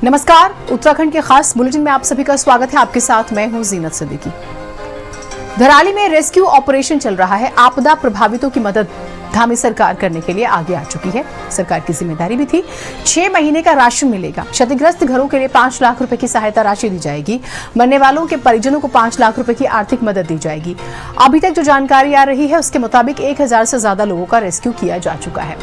नमस्कार, उत्तराखंड के खास बुलेटिन में आप सभी का स्वागत है। आपके साथ मैं हूं जीनत सिद्दीकी। धराली में रेस्क्यू ऑपरेशन चल रहा है। आपदा प्रभावितों की मदद धामी सरकार करने के लिए आगे आ चुकी है। सरकार की जिम्मेदारी भी थी। 6 महीने का राशन मिलेगा। क्षतिग्रस्त घरों के लिए 5 लाख रुपए की सहायता राशि दी जाएगी। मरने वालों के परिजनों को 5 लाख रुपए की आर्थिक मदद दी जाएगी। अभी तक जो जानकारी आ रही है उसके मुताबिक 1000 से ज्यादा लोगों का रेस्क्यू किया जा चुका है।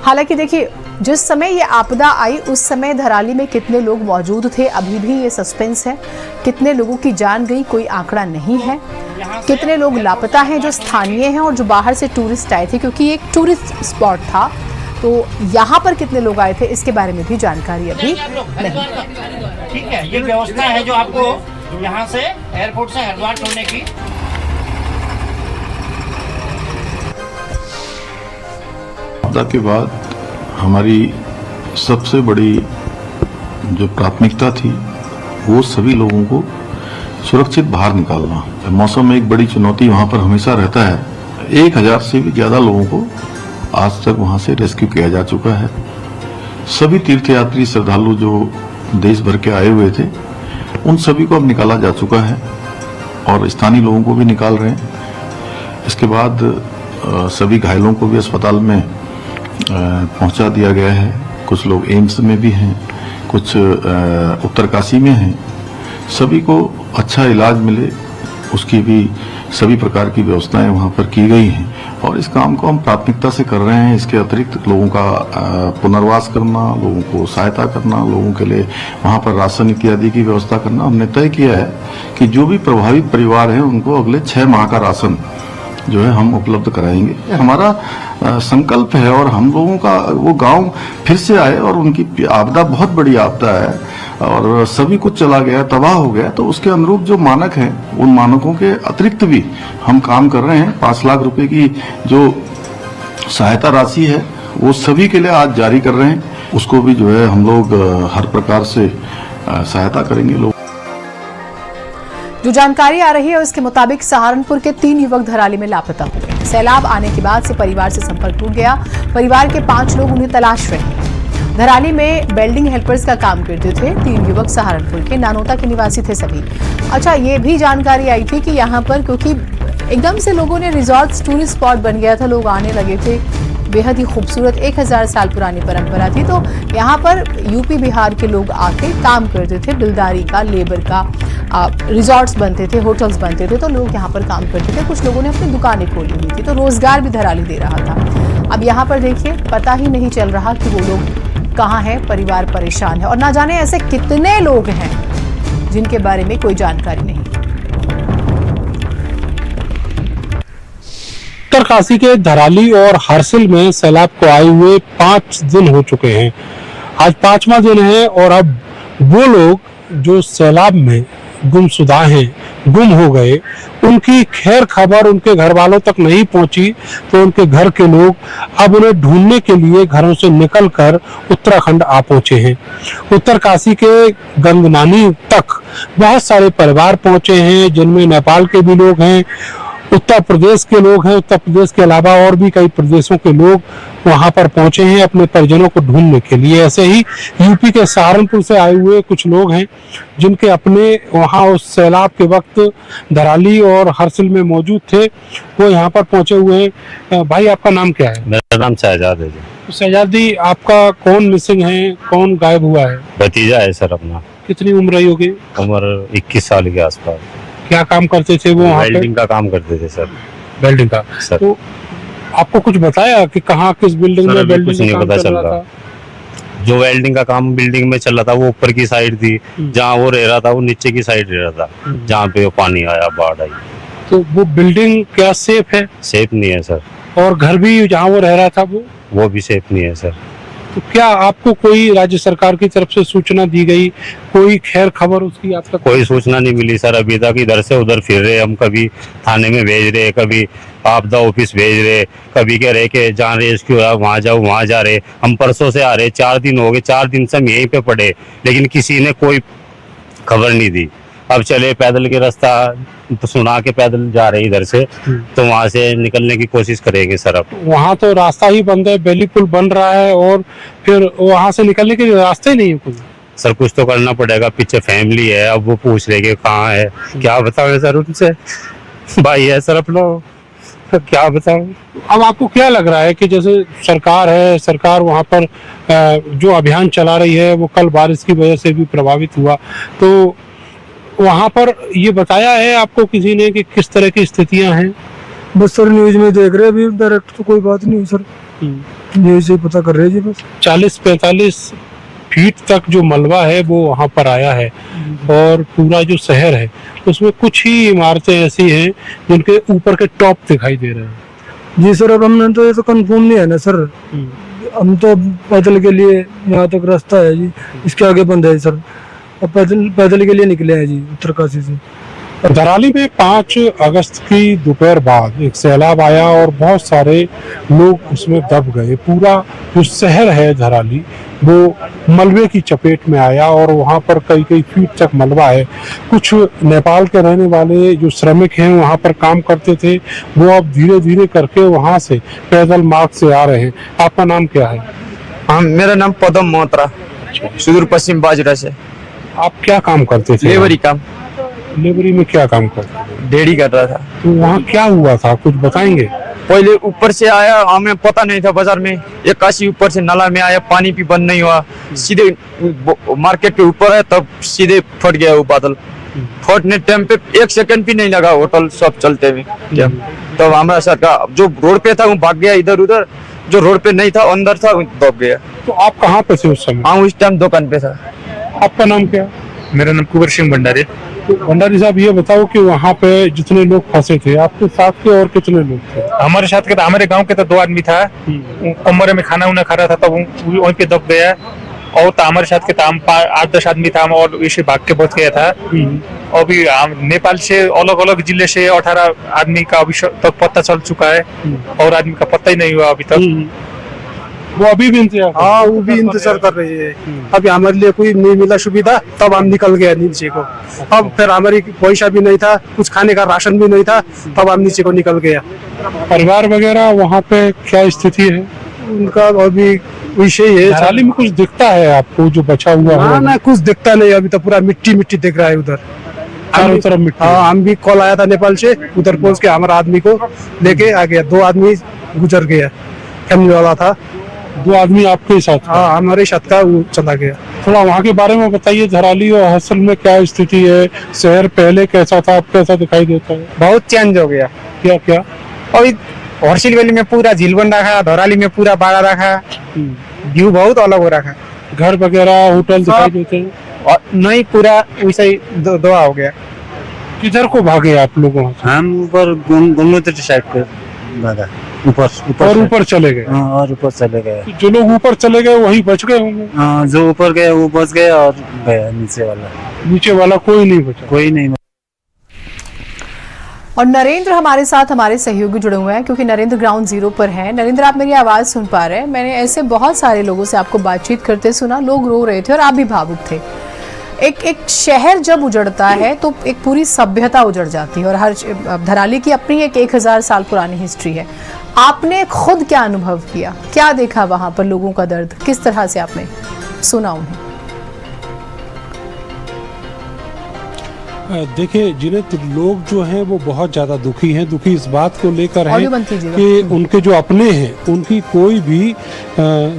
हालांकि देखिए, जिस समय ये आपदा आई उस समय धराली में कितने लोग मौजूद थे अभी भी ये सस्पेंस है। कितने लोगों की जान गई कोई आंकड़ा नहीं है। कितने लोग लापता हैं जो स्थानीय हैं और जो बाहर से टूरिस्ट आए थे, क्योंकि एक टूरिस्ट स्पॉट था। तो यहाँ पर कितने लोग आए थे इसके बारे में भी जानकारी अभी नहीं। ठीक है, ये व्यवस्था है जो आपको यहाँ से एयरपोर्ट से हरिद्वार छोड़ने की। आपदा के बाद हमारी सबसे बड़ी जो प्राथमिकता थी वो सभी लोगों को सुरक्षित बाहर निकालना। मौसम में एक बड़ी चुनौती वहां पर हमेशा रहता है। 1000 से भी ज्यादा लोगों को आज तक वहां से रेस्क्यू किया जा चुका है। सभी तीर्थयात्री श्रद्धालु जो देश भर के आए हुए थे उन सभी को अब निकाला जा चुका है और स्थानीय लोगों को भी निकाल रहे हैं। इसके बाद सभी घायलों को भी अस्पताल में पहुंचा दिया गया है। कुछ लोग एम्स में भी हैं, कुछ उत्तरकाशी में हैं। सभी को अच्छा इलाज मिले उसकी भी सभी प्रकार की व्यवस्थाएं वहां पर की गई हैं और इस काम को हम प्राथमिकता से कर रहे हैं। इसके अतिरिक्त लोगों का पुनर्वास करना, लोगों को सहायता करना, लोगों के लिए वहां पर राशन इत्यादि की व्यवस्था करना। हमने तय किया है कि जो भी प्रभावित परिवार हैं उनको अगले 6 माह का राशन जो है हम उपलब्ध कराएंगे। हमारा संकल्प है और हम लोगों का वो गांव फिर से आए और उनकी आपदा बहुत बड़ी आपदा है और सभी कुछ चला गया, तबाह हो गया। तो उसके अनुरूप जो मानक हैं उन मानकों के अतिरिक्त भी हम काम कर रहे हैं। 5 लाख रुपए की जो सहायता राशि है वो सभी के लिए आज जारी कर रहे हैं। उसको भी जो है हम लोग हर प्रकार से सहायता करेंगे। लोग जो जानकारी आ रही है उसके मुताबिक सहारनपुर के 3 युवक धराली में लापता हो गए। सैलाब आने के बाद से परिवार से संपर्क टूट गया। परिवार के 5 लोग उन्हें तलाश रहे हैं। धराली में वेल्डिंग हेल्पर्स का काम करते थे। 3 युवक सहारनपुर के नानोता के निवासी थे सभी। अच्छा, ये भी जानकारी आई थी कि यहाँ पर क्योंकि एकदम से लोगों ने रिजॉर्ट टूरिस्ट स्पॉट बन गया था, लोग आने लगे थे। बेहद ही खूबसूरत 1000 साल पुरानी परंपरा थी। तो यहाँ पर यूपी बिहार के लोग आके काम करते थे। बिल्दारी का, लेबर का, रिजॉर्ट्स बनते थे, होटल्स बनते थे। तो लोग यहाँ पर काम करते थे। कुछ लोगों ने अपनी दुकानें खोली हुई थी, तो रोजगार भी धराली दे रहा था। अब यहाँ पर देखिए, पता ही नहीं चल रहा कि वो लोग कहाँ हैं। परिवार परेशान है और ना जाने ऐसे कितने लोग हैं जिनके बारे में कोई जानकारी नहीं। उत्तरकाशी के धराली और हरसिल में सैलाब को आए हुए 5 दिन हो चुके हैं। आज 5वां दिन है और अब वो लोग जो सैलाब में गुमशुदा हैं, गुम हो गए, उनकी खैर खबर उनके घर वालों तक नहीं पहुंची। तो उनके घर के लोग अब उन्हें ढूंढने के लिए घरों से निकलकर उत्तराखंड आ पहुंचे हैं। उत्तरकाशी के गंगनानी तक बहुत सारे परिवार पहुंचे हैं, जिनमें नेपाल के भी लोग हैं, उत्तर प्रदेश के लोग हैं। उत्तर प्रदेश के अलावा और भी कई प्रदेशों के लोग वहां पर पहुंचे हैं अपने परिजनों को ढूंढने के लिए। ऐसे ही यूपी के सहारनपुर से आए हुए कुछ लोग हैं जिनके अपने वहां उस सैलाब के वक्त धराली और हरसिल में मौजूद थे, वो यहाँ पर पहुंचे हुए हैं। भाई, आपका नाम क्या है? मेरा नाम शहजाद है जी। तो शहजादी, आपका कौन मिसिंग है, कौन गायब हुआ है? भतीजा है सर अपना। कितनी उम्र रही होगी? उम्र 21 साल के आसपास। क्या काम करते थे वो? वेल्डिंग का काम करते थे सर। वेल्डिंग का सर। तो आपको कुछ बताया कि कहाँ किस बिल्डिंग में वेल्डिंग कुछ नहीं पता चल रहा। जो वेल्डिंग का काम बिल्डिंग में चल रहा था वो ऊपर की साइड थी, जहाँ वो रह रहा था वो नीचे की साइड रह रहा था, जहाँ पे वो पानी आया, बाढ़ आई। तो वो बिल्डिंग क्या सेफ है? सेफ नहीं है सर। और घर भी जहाँ वो रह रहा था वो भी सेफ नहीं है सर। तो क्या आपको कोई राज्य सरकार की तरफ से सूचना दी गई, कोई खैर खबर उसकी आप तक? कोई सूचना नहीं मिली सर अभी तक। इधर से उधर फिर रहे हम, कभी थाने में भेज रहे, कभी आपदा ऑफिस भेज रहे, कभी कह रहे कि जहाँ रेस्क्यू है वहाँ जाओ, वहाँ जा रहे। हम परसों से आ रहे, 4 दिन हो गए, 4 दिन से हम यहीं पे पड़े, लेकिन किसी ने कोई खबर नहीं दी। अब चले पैदल के रास्ता सुना के पैदल जा रहे इधर से, तो वहाँ से निकलने की कोशिश करेंगे सर। अब वहाँ तो रास्ता ही बंद है, बेली पुल बन रहा है और फिर वहाँ से निकलने के रास्ते ही नहीं है कोई। सर कुछ तो करना पड़ेगा, पीछे फैमिली है, अब वो पूछ रहे कि कहाँ है, क्या बताओ सर उनसे, भाई है सर अपना, क्या बताऊं। अब आपको क्या लग रहा है कि जैसे सरकार है, सरकार वहाँ पर जो अभियान चला रही है वो कल बारिश की वजह से भी प्रभावित हुआ, तो वहाँ पर ये बताया है आपको किसी ने कि किस तरह की स्थितियां हैं? बस सर न्यूज में देख रहे हैं, अभी डायरेक्ट तो कोई बात नहीं सर, न्यूज से पता कर रहे हैं जी बस। 40-45 फीट तक जो मलबा है वो वहाँ पर आया है और पूरा जो शहर है उसमें कुछ ही इमारतें ऐसी हैं जिनके ऊपर के टॉप दिखाई दे रहे हैं। जी सर, अब हमने तो ये तो कंफर्म नहीं है ना सर, हम तो पैदल के लिए यहाँ तक रास्ता है जी, इसके आगे बंद है सर, अब पैदल के लिए निकले हैं जी उत्तरकाशी से। धराली में 5 अगस्त की दोपहर बाद एक सैलाब आया और बहुत सारे लोग उसमें दब गए। पूरा जो शहर है धराली वो मलबे की चपेट में आया और वहाँ पर कई कई फीट तक मलबा है। कुछ नेपाल के रहने वाले जो श्रमिक हैं वहाँ पर काम करते थे, वो अब धीरे धीरे करके वहाँ से पैदल मार्ग से आ रहे हैं। आपका नाम क्या है? मेरा नाम पदम मोहत्रा, सुदूर पश्चिम बाजरा से। आप क्या काम करते थे? लेबरी काम। लेबरी में क्या काम करते थे? डेयरी कर रहा था। तो वहाँ क्या हुआ था, कुछ बताएंगे? पहले ऊपर से आया, हमें पता नहीं था बाजार में, 81 ऊपर से नाला में आया, पानी भी बंद नहीं हुआ, सीधे मार्केट के ऊपर है, तब सीधे फट गया वो बादल। फटने टाइम पे 1 सेकंड भी नहीं लगा, होटल सब चलते हुए। तब हमारा साथ का जो रोड पे था वो भाग गया इधर उधर, जो रोड पे नहीं था अंदर था वो दब गया। तो आप कहाँ पे थे उस समय? हाँ, उस टाइम दुकान पे था। आपका नाम क्या? मेरा नाम कुंवर सिंह भंडारी। तो भंडारी साहब ये बताओ कि वहाँ पे जितने लोग फंसे थे, आपके साथ के और कितने लोग थे? हमारे साथ के हमारे गांव के तो 2 आदमी था, कमरे में खाना उना खा रहा था, तब वहीं पे दब गया। और तो हमारे साथ के 8-10 आदमी था और इसे भाग के पहुंच गया था। अभी हम नेपाल से अलग अलग जिले से 18 आदमी का अभी तक पता चल चुका है और आदमी का पता ही नहीं हुआ अभी तक। वो अभी भी इंतजार? हाँ, वो भी इंतजार कर रही है। अभी हमारे लिए कोई नहीं मिला सुविधा, तब हम निकल गए नीचे को। अब फिर हमारी पैसा भी नहीं था, कुछ खाने का राशन भी नहीं था, तब हम नीचे को निकल गया। परिवार वगैरह वहाँ पे क्या स्थिति है उनका? अभी वैसे ही है। धराली में कुछ दिखता है आपको जो बचा हुआ है? ना, कुछ दिखता नहीं, अभी तो पूरा मिट्टी मिट्टी दिख रहा है उधर चारों तरफ मिट्टी। हाँ, हम भी कॉल आया था नेपाल से, उधर पहुंच के हमारा आदमी को लेके आ गया। 2 आदमी गुजर गया, फैमिली वाला था। 2 आदमी आपके साथ? हाँ, हमारे साथ का वो चला गया। थोड़ा वहाँ के बारे में बताइए, धराली और हर्सिल में क्या स्थिति है? शहर पहले कैसा था, अब कैसा दिखाई देता है? बहुत चेंज हो गया। क्या क्या? अभी हर्सिल वैली में पूरा झील बन रखा, धराली में पूरा बाड़ा रखा, व्यू बहुत अलग हो रखा। घर वगैरह होटल दिखाई देते हैं? और नहीं, पूरा वैसा ही दुआ हो गया। किधर को भागे आप लोग वहाँ से? हम ऊपर गंगोत्री साइड पे भागा, ऊपर चले गए। हाँ, और ऊपर चले गए। जो लोग ऊपर चले गए वही बच गए होंगे? हाँ, जो ऊपर गए वो बच गए और गया नीचे वाला कोई नहीं बचा? कोई नहीं। और नरेंद्र हमारे साथ, हमारे सहयोगी जुड़े हुए हैं क्योंकि नरेंद्र ग्राउंड जीरो पर हैं। नरेंद्र, आप मेरी आवाज़ सुन पा रहे हैं? मैंने ऐसे बहुत सारे लोगों से आपको बातचीत करते सुना, लोग रो रहे थे और आप भी भावुक थे। एक शहर जब उजड़ता है तो एक पूरी सभ्यता उजड़ जाती है और हर धराली की अपनी एक 1000 साल पुरानी हिस्ट्री है। आपने खुद क्या अनुभव किया, क्या देखा वहाँ पर लोगों का दर्द, किस तरह से आपने सुना उन्हें? देखिए जिन्हें तो लोग जो हैं वो बहुत ज़्यादा दुखी हैं। दुखी इस बात को लेकर है कि उनके जो अपने हैं उनकी कोई भी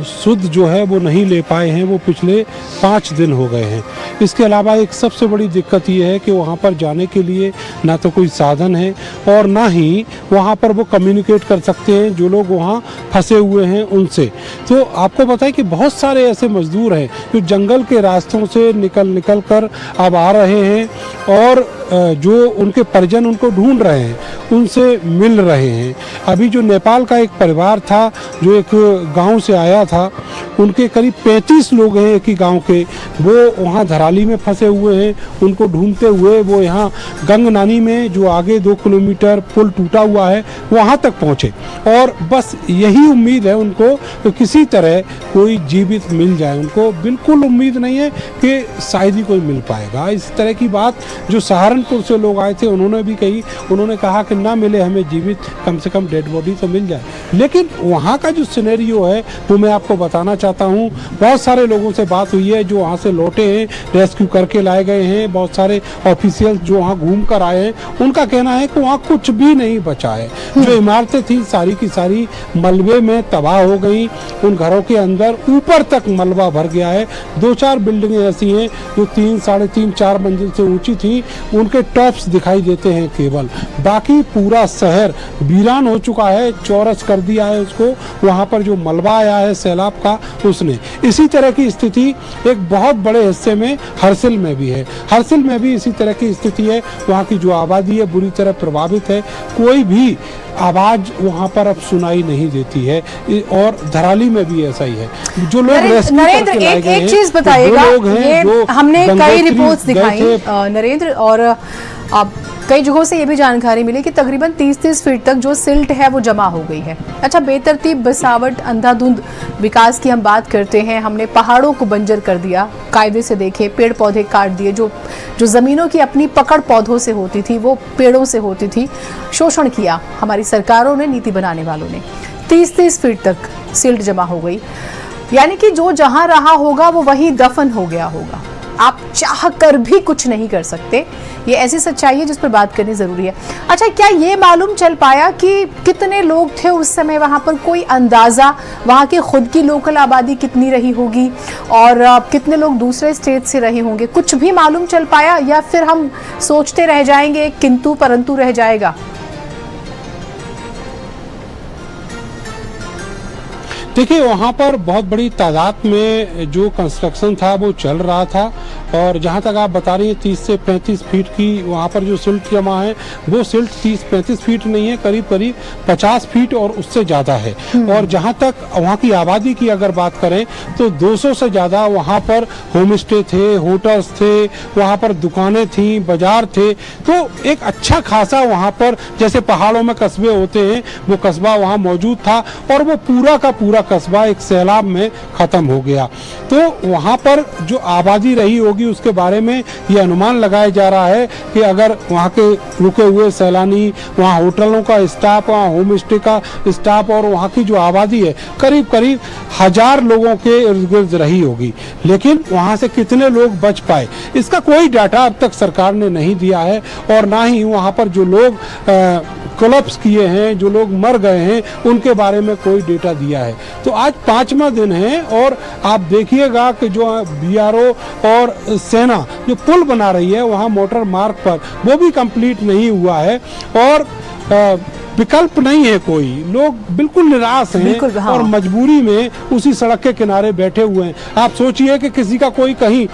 सुध जो है वो नहीं ले पाए हैं, वो पिछले 5 दिन हो गए हैं। इसके अलावा एक सबसे बड़ी दिक्कत ये है कि वहाँ पर जाने के लिए ना तो कोई साधन है और ना ही वहाँ पर वो कम्युनिकेट कर सकते हैं जो लोग वहाँ फंसे हुए हैं उनसे। तो आपको बताएं कि बहुत सारे ऐसे मजदूर हैं जो जंगल के रास्तों से निकल कर अब आ रहे हैं और जो उनके परिजन उनको ढूंढ रहे हैं, उनसे मिल रहे हैं। अभी जो नेपाल का एक परिवार था जो एक गांव से आया था, उनके करीब 35 लोग हैं एक ही गांव के, वो वहाँ धराली में फंसे हुए हैं। उनको ढूंढते हुए वो यहाँ गंगनानी में जो आगे 2 किलोमीटर पुल टूटा हुआ है वहाँ तक पहुँचे और बस यही उम्मीद है उनको कि किसी तरह कोई जीवित मिल जाए। उनको बिल्कुल उम्मीद नहीं है कि शायद ही कोई मिल पाएगा। इस तरह की बात जो सहारनपुर लखीमपुर से लोग आए थे, उन्होंने कहा कि ना मिले हमें जीवित, कम से कम डेड बॉडी तो मिल जाए। लेकिन वहाँ का जो सिनेरियो है वो मैं आपको बताना चाहता हूँ। बहुत सारे लोगों से बात हुई है जो वहाँ से लौटे हैं, रेस्क्यू करके लाए गए हैं। बहुत सारे ऑफिशियल जो वहाँ घूम कर आए हैं, उनका कहना है कि वहाँ कुछ भी नहीं बचा है। जो इमारतें थी सारी की सारी मलबे में तबाह हो गई। उन घरों के अंदर ऊपर तक मलबा भर गया है। 2-4 बिल्डिंगें ऐसी हैं जो 3, 3.5, 4 मंजिल से ऊंची थी, उनके टॉप्स दिखाई देते हैं केवल। बाकी पूरा शहर वीरान हो चुका है, चौरस कर दिया है उसको। वहाँ पर जो मलबा आया है सैलाब का, उसने इसी तरह की स्थिति एक बहुत बड़े हिस्से में हरसिल में भी है। हरसिल में भी इसी तरह की स्थिति है। वहाँ की जो आबादी है बुरी तरह प्रभावित है। कोई भी आवाज वहाँ पर अब सुनाई नहीं देती है। और धराली में भी ऐसा ही है। जो लोग नरेंद्र एक चीज बताइएगा, ये हमने कई रिपोर्ट्स दिखाई नरेंद्र, और अब कई जगहों से ये भी जानकारी मिली कि तकरीबन 30-30 फीट तक जो सिल्ट है वो जमा हो गई है। अच्छा, बेतरतीब बसावट, अंधाधुंध विकास की हम बात करते हैं। हमने पहाड़ों को बंजर कर दिया, कायदे से देखे, पेड़ पौधे काट दिए। जो ज़मीनों की अपनी पकड़ पौधों से होती थी वो पेड़ों से होती थी। शोषण किया हमारी सरकारों ने, नीति बनाने वालों ने। 30-30 फीट तक सिल्ट जमा हो गई, यानी कि जो जहां रहा होगा वो वहीं दफन हो गया होगा। आप चाह कर भी कुछ नहीं कर सकते। ये ऐसी सच्चाई है जिस पर बात करनी जरूरी है। अच्छा, क्या ये मालूम चल पाया कि कितने लोग थे उस समय वहां पर? कोई अंदाजा वहां की खुद की लोकल आबादी कितनी रही होगी और कितने लोग दूसरे स्टेट से रहे होंगे? कुछ भी मालूम चल पाया या फिर हम सोचते रह जाएंगे, किंतु परंतु रह जाएगा? देखिए, वहाँ पर बहुत बड़ी तादाद में जो कंस्ट्रक्शन था वो चल रहा था। और जहाँ तक आप बता रही हैं 30 से 35 फीट की वहाँ पर जो सिल्ट जमा है, वो सिल्ट 30-35 फीट नहीं है, करीब 50 फीट और उससे ज़्यादा है। और जहाँ तक वहाँ की आबादी की अगर बात करें तो 200 से ज़्यादा वहाँ पर होम स्टे थे, होटल्स थे, वहाँ पर दुकानें थी, बाजार थे। तो एक अच्छा खासा वहाँ पर, जैसे पहाड़ों में कस्बे होते हैं, वो कस्बा वहाँ मौजूद था। और वो पूरा का पूरा कस्बा एक सैलाब में ख़त्म हो गया। तो वहाँ पर जो आबादी रही होगी उसके बारे में ये अनुमान लगाया जा रहा है कि अगर वहाँ के रुके हुए सैलानी, वहाँ होटलों का स्टाफ, वहाँ होम स्टे का स्टाफ और वहाँ की जो आबादी है, करीब 1000 लोगों के इर्द गिर्द रही होगी। लेकिन वहाँ से कितने लोग बच पाए, इसका कोई डाटा अब तक सरकार ने नहीं दिया है। और ना ही वहाँ पर जो लोग कोलैप्स किए हैं, जो लोग मर गए हैं, उनके बारे में कोई डेटा दिया है। तो आज 5वां दिन है और आप देखिएगा कि जो BRO और सेना जो पुल बना रही है वहाँ मोटर मार्ग पर, वो भी कंप्लीट नहीं हुआ है। और विकल्प नहीं है कोई, लोग बिल्कुल निराश हैं। हाँ। और मजबूरी में उसी सड़क के किनारे बैठे हुए हैं। आप सोचिए कि किसी का कोई कहीं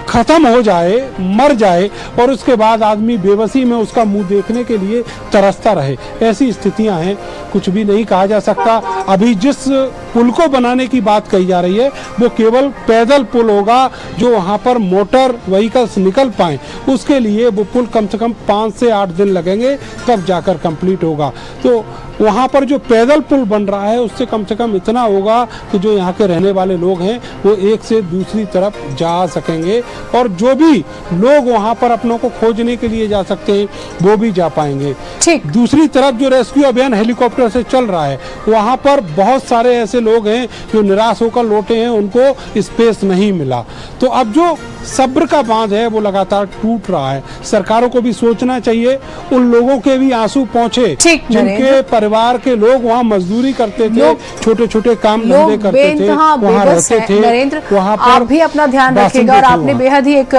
खत्म हो जाए, मर जाए और उसके बाद आदमी बेबसी में उसका मुंह देखने के लिए तरसता रहे, ऐसी स्थितियां हैं। कुछ भी नहीं कहा जा सकता। अभी जिस पुल को बनाने की बात कही जा रही है वो केवल पैदल पुल होगा, जो वहां पर मोटर व्हीकल्स निकल पाए। उसके लिए वो पुल कम से कम 5 से 8 दिन लगेंगे, तब जाकर कंप्लीट होगा। तो वहाँ पर जो पैदल पुल बन रहा है उससे कम से कम इतना होगा कि जो यहाँ के रहने वाले लोग हैं वो एक से दूसरी तरफ जा सकेंगे। और जो भी लोग वहाँ पर अपनों को खोजने के लिए जा सकते हैं वो भी जा पाएंगे। ठीक। दूसरी तरफ जो रेस्क्यू अभियान हेलीकॉप्टर से चल रहा है, वहाँ पर बहुत सारे ऐसे लोग हैं जो निराश होकर लौटे हैं, उनको स्पेस नहीं मिला। तो अब जो सब्र का बांध है वो लगातार टूट रहा है। सरकारों को भी सोचना चाहिए, उन लोगों के भी आंसू पहुंचे जिनके परिवार के लोग वहाँ मजदूरी करते थे, छोटे छोटे काम धंधे करते थे, वहाँ रहते थे। नरेंद्र, आप भी अपना ध्यान रखिएगा। और आपने बेहद ही एक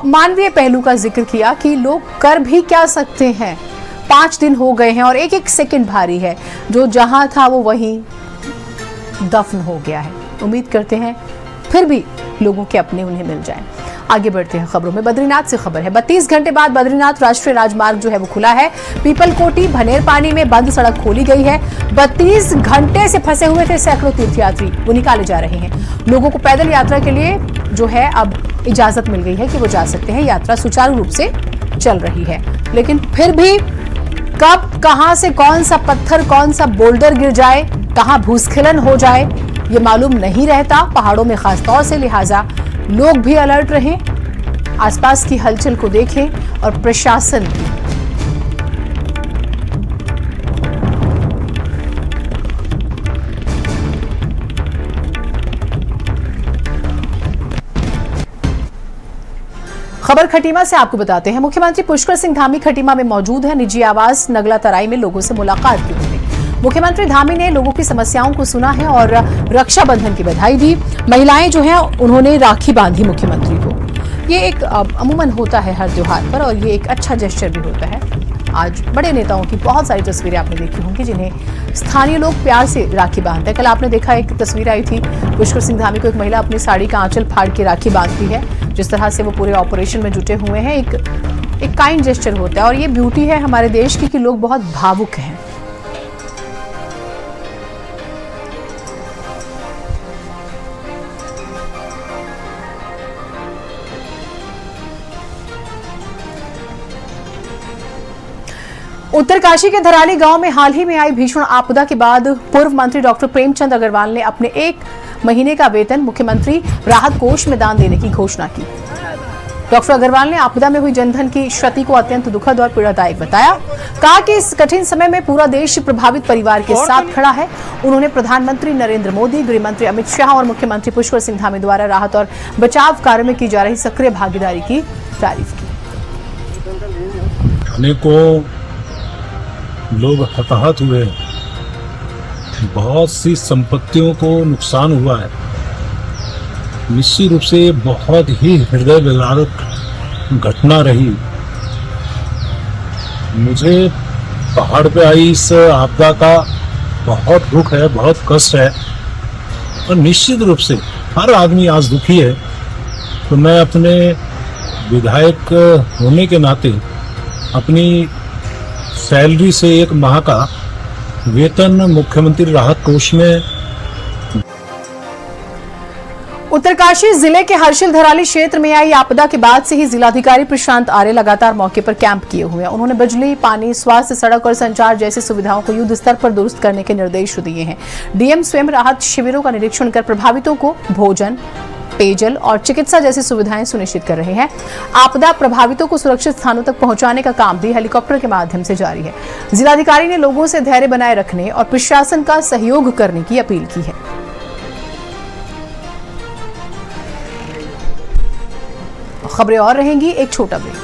मानवीय पहलू का जिक्र किया कि लोग कर भी क्या सकते हैं। 5 दिन हो गए हैं और एक एक सेकंड भारी है। जो जहां था वो वहीं दफन हो गया है। उम्मीद करते हैं फिर भी लोगों के अपने उन्हें मिल जाएं। आगे बढ़ते हैं खबरों में। बद्रीनाथ से खबर है। 32 घंटे बाद बद्रीनाथ राष्ट्रीय राजमार्ग जो है वो खुला है। पीपलकोटी भनेर पानी में बंद सड़क खोली गई है। 32 घंटे से फंसे हुए थे सैकड़ों तीर्थयात्री, वो निकाले जा रहे हैं। लोगों को पैदल यात्रा के लिए जो है अब इजाजत मिल गई है कि वो जा सकते हैं। यात्रा सुचारू रूप से चल रही है, लेकिन फिर भी कब कहां से कौन सा पत्थर, कौन सा बोल्डर गिर जाए, कहां भूस्खलन हो जाए, ये मालूम नहीं रहता पहाड़ों में खास तौर से। लिहाजा लोग भी अलर्ट रहें, आसपास की हलचल को देखें और प्रशासन की। खबर खटीमा से आपको बताते हैं। मुख्यमंत्री पुष्कर सिंह धामी खटीमा में मौजूद है। निजी आवास नगला तराई में लोगों से मुलाकात की उन्होंने। मुख्यमंत्री धामी ने लोगों की समस्याओं को सुना है और रक्षाबंधन की बधाई दी। महिलाएं जो हैं उन्होंने राखी बांधी मुख्यमंत्री को। ये एक अमूमन होता है हर त्योहार पर और ये एक अच्छा जेस्चर भी होता है। आज बड़े नेताओं की बहुत सारी तस्वीरें आपने देखी होंगी जिन्हें स्थानीय लोग प्यार से राखी बांधते हैं। कल आपने देखा एक तस्वीर आई थी, पुष्कर सिंह धामी को एक महिला अपनी साड़ी का आंचल फाड़ के राखी बांधती है। जिस तरह से वो पूरे ऑपरेशन में जुटे हुए हैं, एक काइंड जेस्चर होता है और ये ब्यूटी है हमारे देश की कि लोग बहुत भावुक हैं। उत्तरकाशी के धराली गांव में हाल ही में आई भीषण आपदा के बाद पूर्व मंत्री डॉक्टर प्रेमचंद अग्रवाल ने अपने 1 महीने का वेतन मुख्यमंत्री राहत कोष में दान देने की घोषणा की। डॉक्टर अग्रवाल ने आपदा में हुई जनधन की क्षति को अत्यंत दुखद और पीड़ादायक बताया। कहा कि इस कठिन समय में पूरा देश प्रभावित परिवार के साथ खड़ा है। उन्होंने प्रधानमंत्री नरेंद्र मोदी, गृह मंत्री अमित शाह और मुख्यमंत्री पुष्कर सिंह धामी द्वारा राहत और बचाव कार्य में की जा रही सक्रिय भागीदारी की तारीफ की। लोग हताहत हुए, बहुत सी संपत्तियों को नुकसान हुआ है। निश्चित रूप से बहुत ही हृदय विदारक घटना रही। मुझे पहाड़ पे आई इस आपदा का बहुत दुख है, बहुत कष्ट है और निश्चित रूप से हर आदमी आज दुखी है। तो मैं अपने विधायक होने के नाते अपनी सैलरी से 1 माह का वेतन मुख्यमंत्री राहत कोष में। उत्तरकाशी जिले के हर्षिल धराली क्षेत्र में आई आपदा के बाद से ही जिलाधिकारी प्रशांत आर्य लगातार मौके पर कैंप किए हुए हैं। उन्होंने बिजली, पानी, स्वास्थ्य, सड़क और संचार जैसी सुविधाओं को युद्ध स्तर पर दुरुस्त करने के निर्देश दिए हैं। डीएम स्वयं राहत शिविरों का निरीक्षण कर प्रभावितों को भोजन, पेयजल और चिकित्सा जैसी सुविधाएं सुनिश्चित कर रहे हैं। आपदा प्रभावितों को सुरक्षित स्थानों तक पहुंचाने का काम भी हेलीकॉप्टर के माध्यम से जारी है। जिलाधिकारी ने लोगों से धैर्य बनाए रखने और प्रशासन का सहयोग करने की अपील की है। खबरें और रहेंगी, एक छोटा ब्रेक।